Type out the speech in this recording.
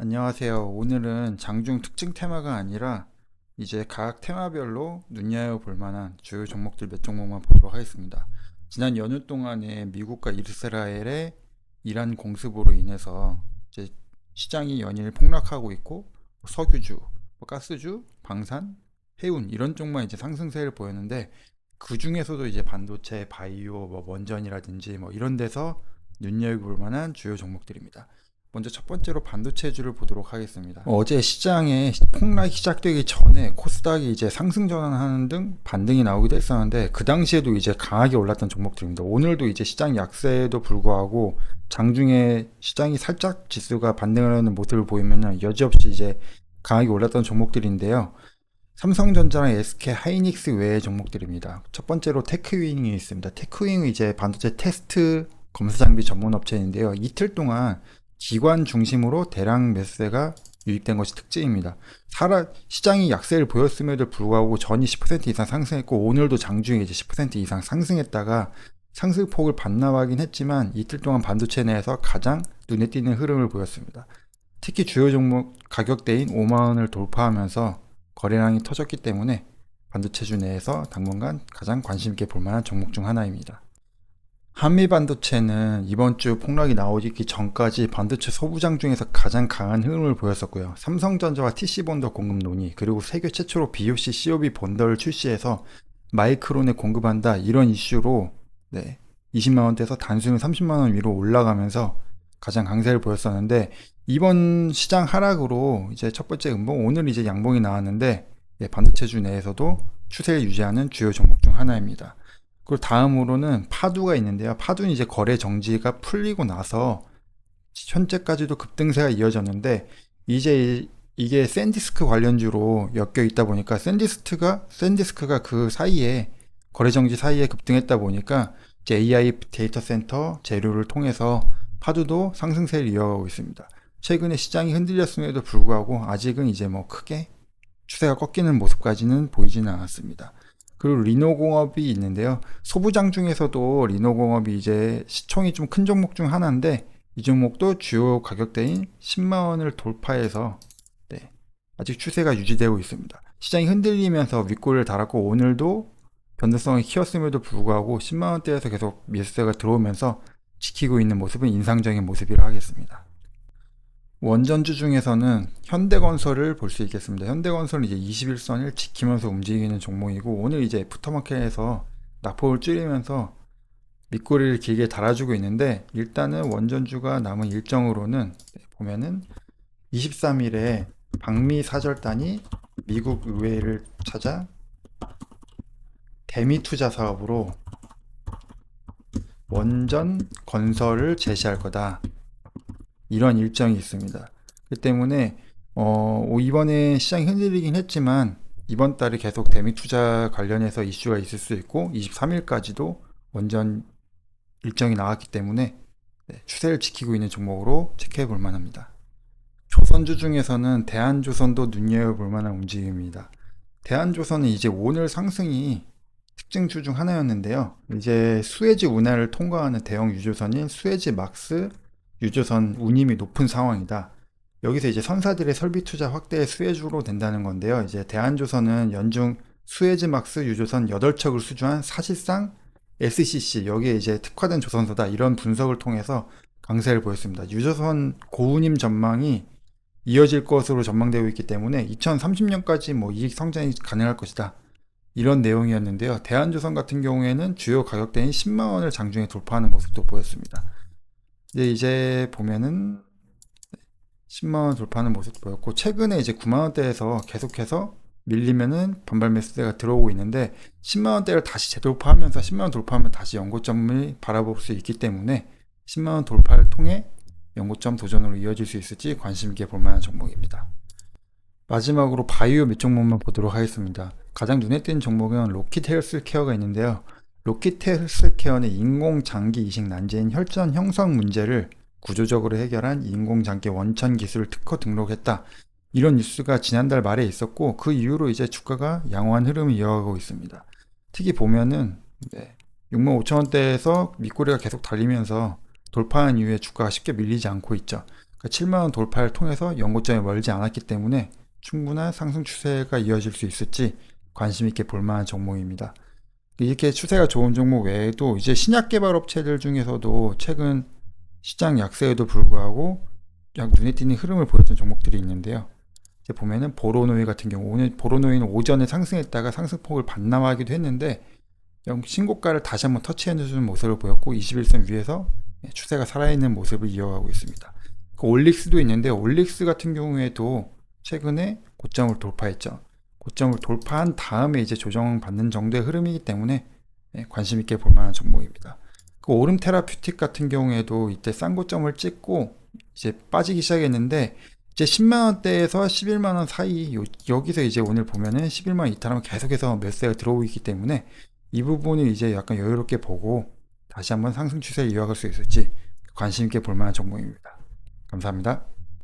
안녕하세요. 오늘은 장중 특징 테마가 아니라 이제 각 테마별로 눈여겨볼 만한 주요 종목들 몇 종목만 보도록 하겠습니다. 지난 연휴 동안에 미국과 이스라엘의 이란 공습으로 인해서 이제 시장이 연일 폭락하고 있고 석유주, 가스주, 방산, 해운 이런 쪽만 이제 상승세를 보였는데 그 중에서도 이제 반도체, 바이오, 원전이라든지 이런 데서 눈여겨볼 만한 주요 종목들입니다. 먼저 첫 번째로 반도체주를 보도록 하겠습니다. 어제 시장에 폭락이 시작되기 전에 코스닥이 이제 상승 전환하는 등 반등이 나오기도 했었는데 그 당시에도 이제 강하게 올랐던 종목들입니다. 오늘도 이제 시장 약세에도 불구하고 장중에 시장이 살짝 지수가 반등을 하는 모습을 보이면 여지없이 이제 강하게 올랐던 종목들인데요. 삼성전자랑 SK 하이닉스 외의 종목들입니다. 첫 번째로 테크윙이 있습니다. 테크윙은 이제 반도체 테스트 검사 장비 전문 업체인데요. 이틀 동안 기관 중심으로 대량 매수세가 유입된 것이 특징입니다. 시장이 약세를 보였음에도 불구하고 전이 10% 이상 상승했고 오늘도 장중에 이제 10% 이상 상승했다가 상승폭을 반납하긴 했지만 이틀 동안 반도체 내에서 가장 눈에 띄는 흐름을 보였습니다. 특히 주요 종목 가격대인 5만원을 돌파하면서 거래량이 터졌기 때문에 반도체주 내에서 당분간 가장 관심 있게 볼 만한 종목 중 하나입니다. 한미반도체는 이번 주 폭락이 나오기 전까지 반도체 소부장 중에서 가장 강한 흐름을 보였었고요. 삼성전자와 TC본더 공급 논의, 그리고 세계 최초로 BOC, COB 본더를 출시해서 마이크론에 공급한다 이런 이슈로 20만원대에서 단순히 30만원 위로 올라가면서 가장 강세를 보였었는데 이번 시장 하락으로 이제 첫 번째 음봉, 오늘 이제 양봉이 나왔는데 반도체주 내에서도 추세를 유지하는 주요 종목 중 하나입니다. 그리고 다음으로는 파두가 있는데요. 파두는 이제 거래 정지가 풀리고 나서 현재까지도 급등세가 이어졌는데 이제 이게 샌디스크 관련주로 엮여 있다 보니까 샌디스크가 그 사이에 거래 정지 사이에 급등했다 보니까 이제 AI 데이터 센터 재료를 통해서 파두도 상승세를 이어가고 있습니다. 최근에 시장이 흔들렸음에도 불구하고 아직은 이제 크게 추세가 꺾이는 모습까지는 보이지는 않았습니다. 그리고 리노공업이 있는데요. 소부장 중에서도 리노공업이 이제 시총이 좀 큰 종목 중 하나인데 이 종목도 주요 가격대인 10만원을 돌파해서 아직 추세가 유지되고 있습니다. 시장이 흔들리면서 윗골을 달았고 오늘도 변동성을 키웠음에도 불구하고 10만원대에서 계속 매수세가 들어오면서 지키고 있는 모습은 인상적인 모습이라 하겠습니다. 원전주 중에서는 현대건설을 볼 수 있겠습니다. 현대건설은 이제 21선을 지키면서 움직이는 종목이고 오늘 이제 애프터마켓에서 낙폭을 줄이면서 밑꼬리를 길게 달아주고 있는데 일단은 원전주가 남은 일정으로는 보면은 23일에 방미 사절단이 미국 의회를 찾아 대미 투자 사업으로 원전 건설을 제시할 거다. 이런 일정이 있습니다. 그 때문에 이번에 시장이 흔들리긴 했지만 이번 달에 계속 대미 투자 관련해서 이슈가 있을 수 있고 23일까지도 원전 일정이 나왔기 때문에 추세를 지키고 있는 종목으로 체크해 볼 만합니다. 조선주 중에서는 대한조선도 눈여겨볼 만한 움직임입니다. 대한조선은 이제 오늘 상승이 특징주 중 하나였는데요. 이제 수에즈 운하를 통과하는 대형 유조선인 수에즈 막스 유조선 운임이 높은 상황이다. 여기서 이제 선사들의 설비 투자 확대의 수혜주로 된다는 건데요. 이제 대한조선은 연중 수에즈막스 유조선 8척을 수주한 사실상 SCC 여기에 이제 특화된 조선소다 이런 분석을 통해서 강세를 보였습니다. 유조선 고운임 전망이 이어질 것으로 전망되고 있기 때문에 2030년까지 이익 성장이 가능할 것이다. 이런 내용이었는데요. 대한조선 같은 경우에는 주요 가격대인 10만원을 장중에 돌파하는 모습도 보였습니다. 이제 보면은 10만원 돌파하는 모습도 보였고 최근에 이제 9만원대에서 계속해서 밀리면은 반발 매수세가 들어오고 있는데 10만원대를 다시 재돌파하면서 10만원 돌파하면 다시 연고점을 바라볼 수 있기 때문에 10만원 돌파를 통해 연고점 도전으로 이어질 수 있을지 관심 있게 볼 만한 종목입니다. 마지막으로 바이오 몇 종목만 보도록 하겠습니다. 가장 눈에 띄는 종목은 로킷 헬스케어가 있는데요. 로킷 헬스케어는 인공장기 이식 난제인 혈전 형성 문제를 구조적으로 해결한 인공장기 원천 기술을 특허 등록했다. 이런 뉴스가 지난달 말에 있었고 그 이후로 이제 주가가 양호한 흐름을 이어가고 있습니다. 특히 보면은 65,000원대에서 밑꼬리가 계속 달리면서 돌파한 이후에 주가가 쉽게 밀리지 않고 있죠. 그러니까 7만 원 돌파를 통해서 연고점에 멀지 않았기 때문에 충분한 상승 추세가 이어질 수 있을지 관심 있게 볼 만한 종목입니다. 이렇게 추세가 좋은 종목 외에도 이제 신약 개발 업체들 중에서도 최근 시장 약세에도 불구하고 약 눈에 띄는 흐름을 보였던 종목들이 있는데요. 이제 보면은 보로노이 같은 경우, 오늘 보로노이는 오전에 상승했다가 상승폭을 반납하기도 했는데 신고가를 다시 한번 터치해주는 모습을 보였고 21선 위에서 추세가 살아있는 모습을 이어가고 있습니다. 그 올릭스도 있는데 올릭스 같은 경우에도 최근에 고점을 돌파했죠. 고점을 돌파한 다음에 이제 조정받는 정도의 흐름이기 때문에 관심 있게 볼 만한 종목입니다. 그 오름 테라퓨틱 같은 경우에도 이때 싼 고점을 찍고 이제 빠지기 시작했는데 이제 10만 원대에서 11만 원 사이 여기서 이제 오늘 보면은 11만 원 이탈하면 계속해서 매수가 들어오고 있기 때문에 이 부분을 이제 약간 여유롭게 보고 다시 한번 상승 추세를 이어갈 수 있을지 관심 있게 볼 만한 종목입니다. 감사합니다.